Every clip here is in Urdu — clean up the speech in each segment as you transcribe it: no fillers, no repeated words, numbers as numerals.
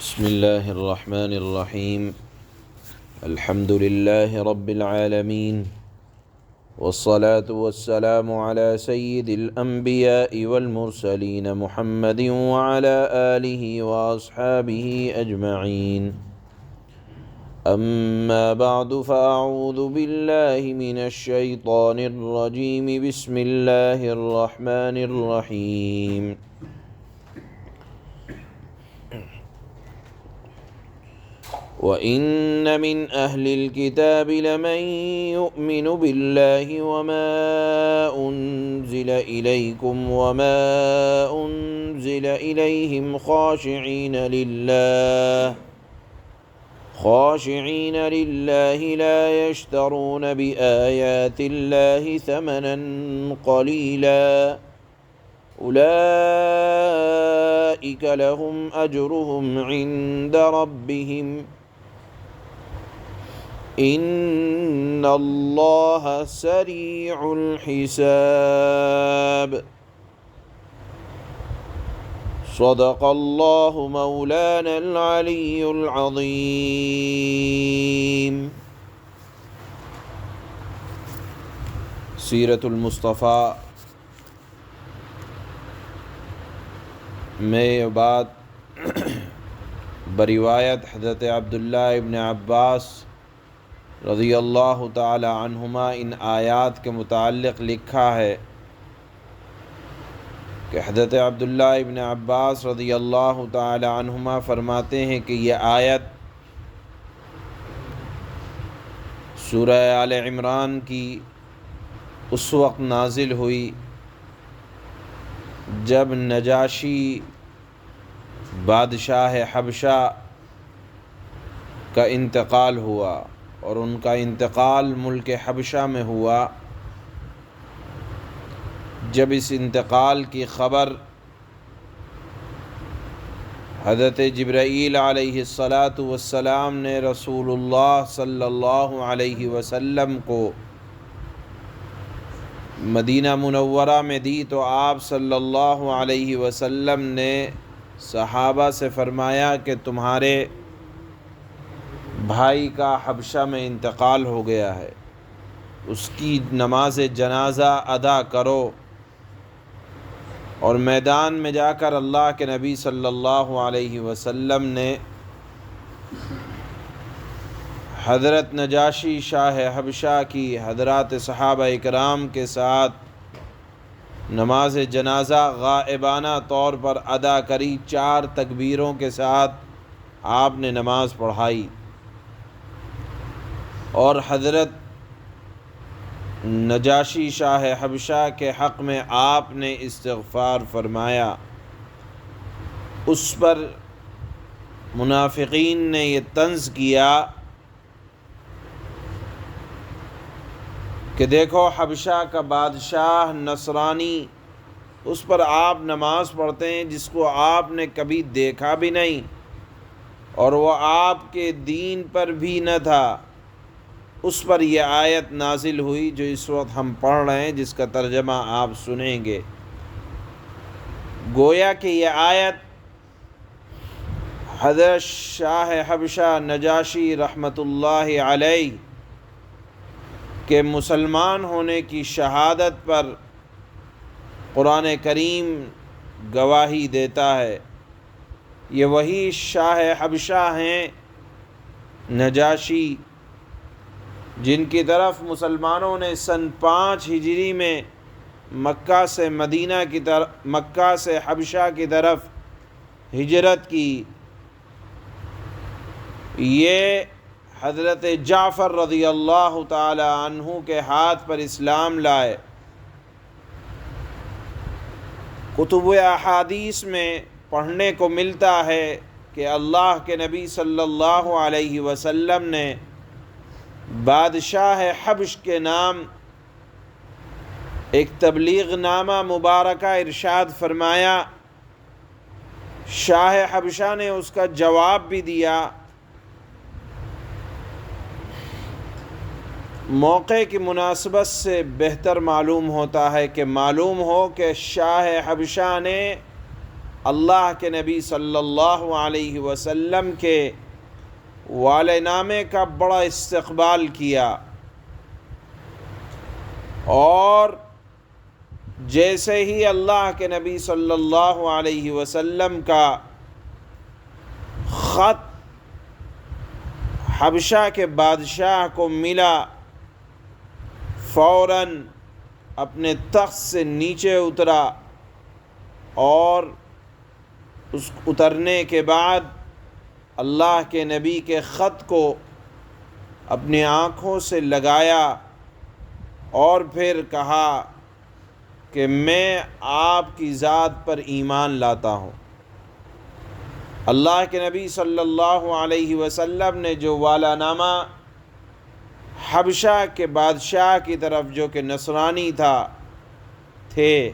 بسم اللہ الرحمن الرحیم الحمد للہ رب العالمین والصلاة والسلام على سید الانبیاء والمرسلین محمد وعلى آلہ واصحابہ اجمعین اما بعد فاعوذ باللہ من الشیطان الرجیم بسم اللہ الرحمن الرحیم وَإِنَّ مِنْ أَهْلِ الْكِتَابِ لَمَنْ يُؤْمِنُ بِاللَّهِ وَمَا أُنْزِلَ إِلَيْكُمْ وَمَا أُنْزِلَ إِلَيْهِمْ خَاشِعِينَ لِلَّهِ لَا يَشْتَرُونَ بِآيَاتِ اللَّهِ ثَمَنًا قَلِيلًا أُولَئِكَ لَهُمْ أَجْرُهُمْ عِنْدَ رَبِّهِمْ إِنَّ اللَّهَ سَرِيعُ الْحِسَابِ صدق اللہ مولانا العلی العظیم۔ سیرت المصطفیٰ میں یہ بات بروایت حضرت عبداللہ ابن عباس رضی اللہ تعالی عنہما ان آیات کے متعلق لکھا ہے کہ حضرت عبداللہ ابن عباس رضی اللہ تعالی عنہما فرماتے ہیں کہ یہ آیت سورہ آل عمران کی اس وقت نازل ہوئی جب نجاشی بادشاہ حبشہ کا انتقال ہوا، اور ان کا انتقال ملک حبشہ میں ہوا۔ جب اس انتقال کی خبر حضرت جبرائیل علیہ السلام نے رسول اللہ صلی اللہ علیہ وسلم کو مدینہ منورہ میں دی تو آپ صلی اللہ علیہ وسلم نے صحابہ سے فرمایا کہ تمہارے بھائی کا حبشہ میں انتقال ہو گیا ہے، اس کی نماز جنازہ ادا کرو، اور میدان میں جا کر اللہ کے نبی صلی اللہ علیہ وسلم نے حضرت نجاشی شاہ حبشہ کی حضرات صحابہ اکرام کے ساتھ نماز جنازہ غائبانہ طور پر ادا کری۔ 4 تکبیروں کے ساتھ آپ نے نماز پڑھائی، اور حضرت نجاشی شاہ حبشہ کے حق میں آپ نے استغفار فرمایا۔ اس پر منافقین نے یہ طنز کیا کہ دیکھو حبشہ کا بادشاہ نصرانی، اس پر آپ نماز پڑھتے ہیں جس کو آپ نے کبھی دیکھا بھی نہیں، اور وہ آپ کے دین پر بھی نہ تھا۔ اس پر یہ آیت نازل ہوئی جو اس وقت ہم پڑھ رہے ہیں، جس کا ترجمہ آپ سنیں گے۔ گویا کہ یہ آیت حضرت شاہ حبشہ نجاشی رحمۃ اللہ علیہ کے مسلمان ہونے کی شہادت پر قرآن کریم گواہی دیتا ہے۔ یہ وہی شاہ حبشہ ہیں نجاشی جن کی طرف مسلمانوں نے سن 5 ہجری میں مکہ سے حبشہ کی طرف ہجرت کی۔ یہ حضرت جعفر رضی اللہ تعالی عنہ کے ہاتھ پر اسلام لائے۔ کتب احادیث میں پڑھنے کو ملتا ہے کہ اللہ کے نبی صلی اللہ علیہ وسلم نے بادشاہ حبش کے نام ایک تبلیغ نامہ مبارکہ ارشاد فرمایا۔ شاہ حبشہ نے اس کا جواب بھی دیا۔ موقع کی مناسبت سے بہتر معلوم ہوتا ہے کہ معلوم ہو کہ شاہ حبشہ نے اللہ کے نبی صلی اللہ علیہ وسلم کے والنامے کا بڑا استقبال کیا، اور جیسے ہی اللہ کے نبی صلی اللہ علیہ وسلم کا خط حبشہ کے بادشاہ کو ملا، فوراً اپنے تخت سے نیچے اترا، اور اس اترنے کے بعد اللہ کے نبی کے خط کو اپنی آنکھوں سے لگایا، اور پھر کہا کہ میں آپ کی ذات پر ایمان لاتا ہوں۔ اللہ کے نبی صلی اللہ علیہ وسلم نے جو والنامہ حبشہ کے بادشاہ کی طرف، جو کہ نصرانی تھے،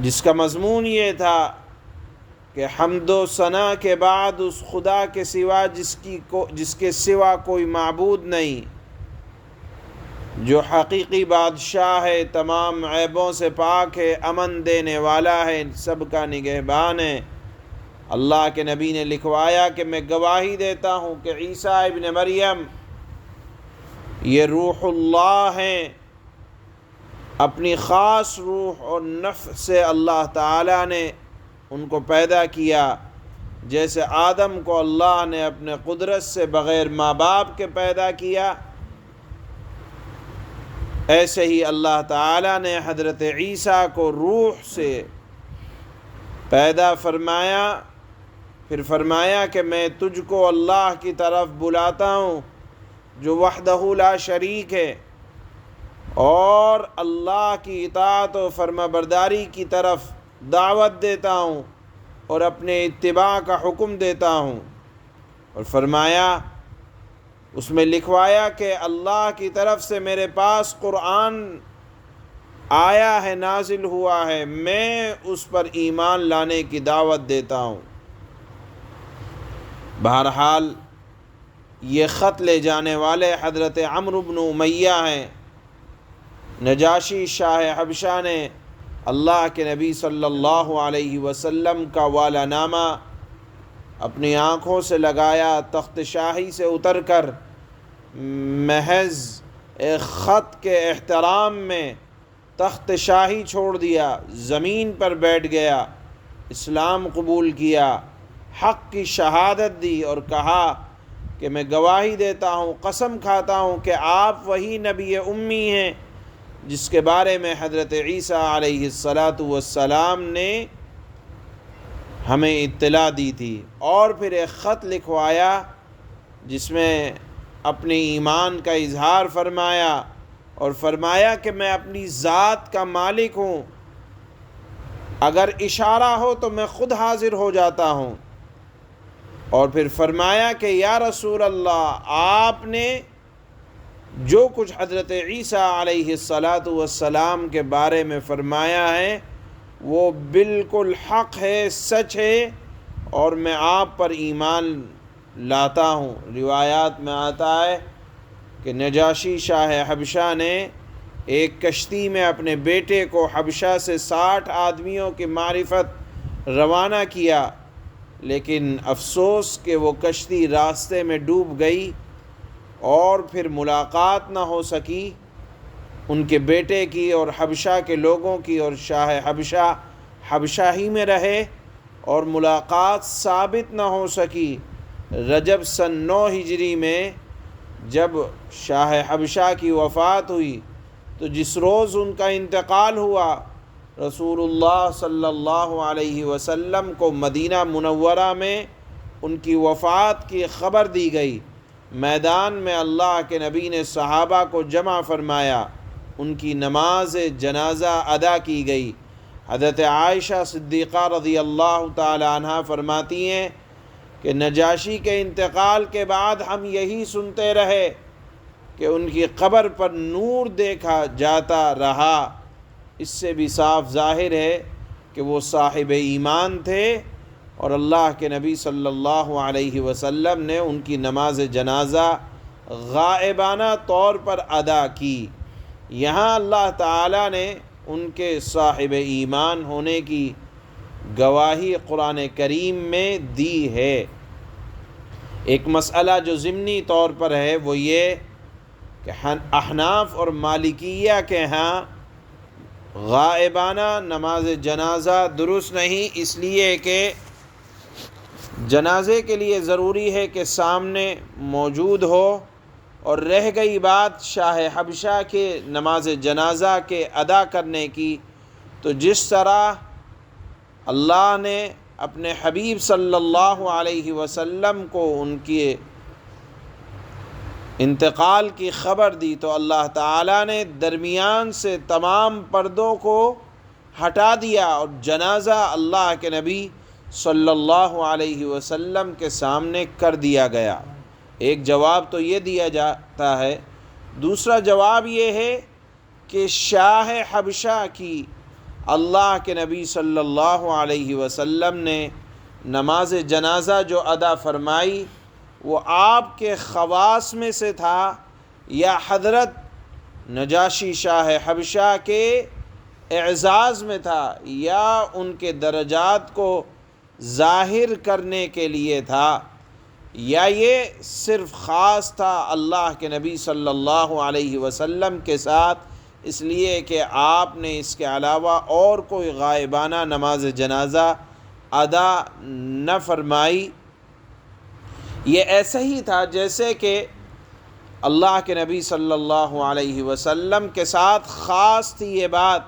جس کا مضمون یہ تھا کہ حمد و ثنا کے بعد اس خدا کے سوا جس کے سوا کوئی معبود نہیں، جو حقیقی بادشاہ ہے، تمام عیبوں سے پاک ہے، امن دینے والا ہے، سب کا نگہبان ہے، اللہ کے نبی نے لکھوایا کہ میں گواہی دیتا ہوں کہ عیسیٰ ابن مریم یہ روح اللہ ہیں، اپنی خاص روح اور نفس سے اللہ تعالیٰ نے ان کو پیدا کیا، جیسے آدم کو اللہ نے اپنے قدرت سے بغیر ماں باپ کے پیدا کیا، ایسے ہی اللہ تعالیٰ نے حضرت عیسیٰ کو روح سے پیدا فرمایا۔ پھر فرمایا کہ میں تجھ کو اللہ کی طرف بلاتا ہوں جو وحدہ لا شریک ہے، اور اللہ کی اطاعت و فرما برداری کی طرف دعوت دیتا ہوں اور اپنے اتباع کا حکم دیتا ہوں۔ اور فرمایا، اس میں لکھوایا کہ اللہ کی طرف سے میرے پاس قرآن آیا ہے، نازل ہوا ہے، میں اس پر ایمان لانے کی دعوت دیتا ہوں۔ بہرحال یہ خط لے جانے والے حضرت عمرو بن امیہ ہیں۔ نجاشی شاہ حبشہ نے اللہ کے نبی صلی اللہ علیہ وسلم کا والنامہ اپنی آنکھوں سے لگایا، تخت شاہی سے اتر کر محض ایک خط کے احترام میں تخت شاہی چھوڑ دیا، زمین پر بیٹھ گیا، اسلام قبول کیا، حق کی شہادت دی، اور کہا کہ میں گواہی دیتا ہوں، قسم کھاتا ہوں کہ آپ وہی نبی امی ہیں جس کے بارے میں حضرت عیسیٰ علیہ السلام نے ہمیں اطلاع دی تھی۔ اور پھر ایک خط لکھوایا جس میں اپنے ایمان کا اظہار فرمایا، اور فرمایا کہ میں اپنی ذات کا مالک ہوں، اگر اشارہ ہو تو میں خود حاضر ہو جاتا ہوں۔ اور پھر فرمایا کہ یا رسول اللہ، آپ نے جو کچھ حضرت عیسیٰ علیہ السلام کے بارے میں فرمایا ہے وہ بالکل حق ہے، سچ ہے، اور میں آپ پر ایمان لاتا ہوں۔ روایات میں آتا ہے کہ نجاشی شاہ حبشہ نے ایک کشتی میں اپنے بیٹے کو حبشہ سے 60 آدمیوں کی معرفت روانہ کیا، لیکن افسوس کہ وہ کشتی راستے میں ڈوب گئی اور پھر ملاقات نہ ہو سکی ان کے بیٹے کی اور حبشہ کے لوگوں کی، اور شاہ حبشہ ہی میں رہے اور ملاقات ثابت نہ ہو سکی۔ رجب سن 9 ہجری میں جب شاہ حبشہ کی وفات ہوئی تو جس روز ان کا انتقال ہوا، رسول اللہ صلی اللہ علیہ وسلم کو مدینہ منورہ میں ان کی وفات کی خبر دی گئی۔ میدان میں اللہ کے نبی نے صحابہ کو جمع فرمایا، ان کی نماز جنازہ ادا کی گئی۔ حضرت عائشہ صدیقہ رضی اللہ تعالی عنہ فرماتی ہیں کہ نجاشی کے انتقال کے بعد ہم یہی سنتے رہے کہ ان کی قبر پر نور دیکھا جاتا رہا۔ اس سے بھی صاف ظاہر ہے کہ وہ صاحب ایمان تھے، اور اللہ کے نبی صلی اللہ علیہ وسلم نے ان کی نماز جنازہ غائبانہ طور پر ادا کی۔ یہاں اللہ تعالیٰ نے ان کے صاحب ایمان ہونے کی گواہی قرآن کریم میں دی ہے۔ ایک مسئلہ جو ضمنی طور پر ہے وہ یہ کہ احناف اور مالکیہ کے ہاں غائبانہ نماز جنازہ درست نہیں، اس لیے کہ جنازے کے لیے ضروری ہے کہ سامنے موجود ہو، اور رہ گئی بات شاہ حبشہ کے نماز جنازہ کے ادا کرنے کی، تو جس طرح اللہ نے اپنے حبیب صلی اللہ علیہ وسلم کو ان کے انتقال کی خبر دی تو اللہ تعالیٰ نے درمیان سے تمام پردوں کو ہٹا دیا اور جنازہ اللہ کے نبی صلی اللہ علیہ وسلم کے سامنے کر دیا گیا۔ ایک جواب تو یہ دیا جاتا ہے۔ دوسرا جواب یہ ہے کہ شاہ حبشہ کی اللہ کے نبی صلی اللہ علیہ وسلم نے نماز جنازہ جو ادا فرمائی وہ آپ کے خواص میں سے تھا یا حضرت نجاشی شاہ حبشہ کے اعزاز میں تھا یا ان کے درجات کو ظاہر کرنے کے لیے تھا، یا یہ صرف خاص تھا اللہ کے نبی صلی اللہ علیہ وسلم کے ساتھ، اس لیے کہ آپ نے اس کے علاوہ اور کوئی غائبانہ نماز جنازہ ادا نہ فرمائی۔ یہ ایسا ہی تھا جیسے کہ اللہ کے نبی صلی اللہ علیہ وسلم کے ساتھ خاص تھی یہ بات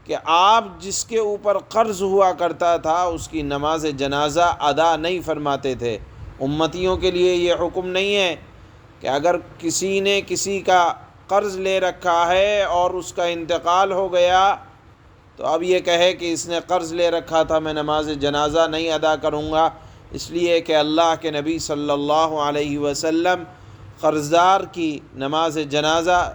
کہ آپ جس کے اوپر قرض ہوا کرتا تھا اس کی نماز جنازہ ادا نہیں فرماتے تھے۔ امتیوں کے لیے یہ حکم نہیں ہے کہ اگر کسی نے کسی کا قرض لے رکھا ہے اور اس کا انتقال ہو گیا تو اب یہ کہے کہ اس نے قرض لے رکھا تھا، میں نماز جنازہ نہیں ادا کروں گا، اس لیے کہ اللہ کے نبی صلی اللہ علیہ وسلم قرضدار کی نماز جنازہ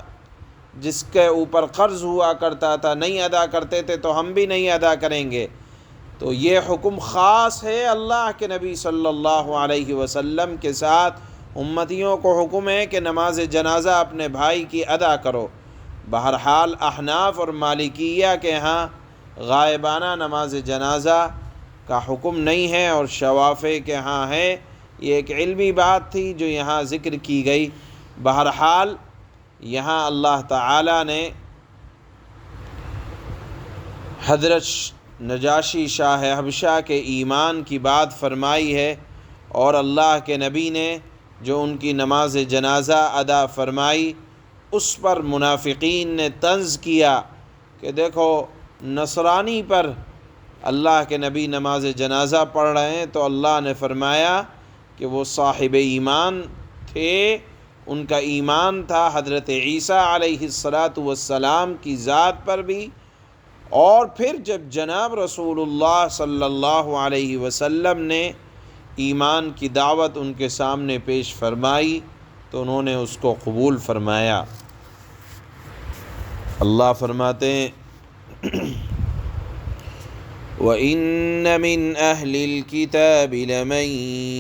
جس کے اوپر قرض ہوا کرتا تھا نہیں ادا کرتے تھے تو ہم بھی نہیں ادا کریں گے۔ تو یہ حکم خاص ہے اللہ کے نبی صلی اللہ علیہ وسلم کے ساتھ، امتیوں کو حکم ہے کہ نماز جنازہ اپنے بھائی کی ادا کرو۔ بہرحال احناف اور مالکیہ کے ہاں غائبانہ نماز جنازہ کا حکم نہیں ہے اور شوافع کے ہاں ہے۔ یہ ایک علمی بات تھی جو یہاں ذکر کی گئی۔ بہرحال یہاں اللہ تعالیٰ نے حضرت نجاشی شاہ حبشہ کے ایمان کی بات فرمائی ہے، اور اللہ کے نبی نے جو ان کی نماز جنازہ ادا فرمائی اس پر منافقین نے طنز کیا کہ دیکھو نصرانی پر اللہ کے نبی نماز جنازہ پڑھ رہے ہیں، تو اللہ نے فرمایا کہ وہ صاحب ایمان تھے، ان کا ایمان تھا حضرت عیسیٰ علیہ السلام کی ذات پر بھی، اور پھر جب جناب رسول اللہ صلی اللہ علیہ وسلم نے ایمان کی دعوت ان کے سامنے پیش فرمائی تو انہوں نے اس کو قبول فرمایا۔ اللہ فرماتے ہیں وَإِنَّ مِنْ أَهْلِ الْكِتَابِ لَمَنْ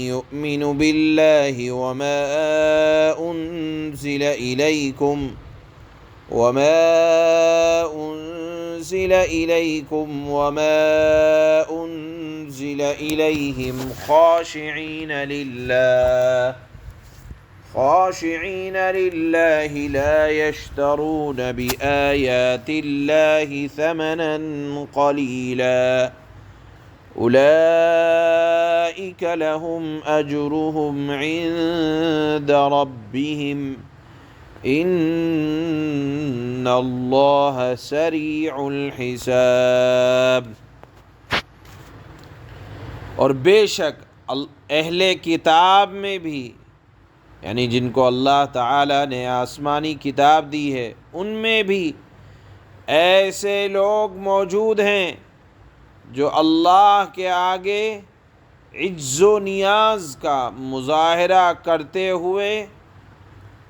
يُؤْمِنُ بِاللَّهِ وَمَا أُنْزِلَ إِلَيْكُمْ وَمَا أُنْزِلَ إِلَيْهِمْ خاشعين لله لا يشترون بآيات الله ثمنا قليلا أولئك لهم أجرهم عند ربهم إن الله سريع الحساب۔ اور بے شک اہل کتاب میں بھی، یعنی جن کو اللہ تعالیٰ نے آسمانی کتاب دی ہے، ان میں بھی ایسے لوگ موجود ہیں جو اللہ کے آگے عجز و نیاز کا مظاہرہ کرتے ہوئے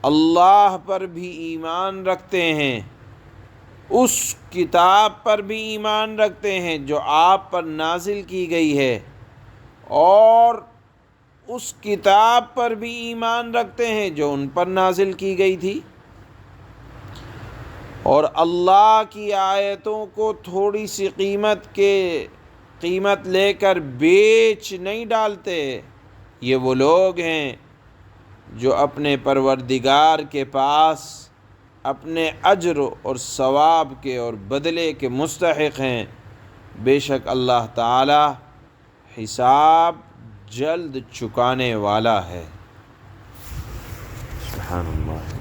اللہ پر بھی ایمان رکھتے ہیں، اس کتاب پر بھی ایمان رکھتے ہیں جو آپ پر نازل کی گئی ہے، اور اس کتاب پر بھی ایمان رکھتے ہیں جو ان پر نازل کی گئی تھی، اور اللہ کی آیتوں کو تھوڑی سی قیمت لے کر بیچ نہیں ڈالتے، یہ وہ لوگ ہیں جو اپنے پروردگار کے پاس اپنے اجر اور ثواب کے اور بدلے کے مستحق ہیں۔ بے شک اللہ تعالی حساب جلد چکانے والا ہے۔ سبحان اللہ۔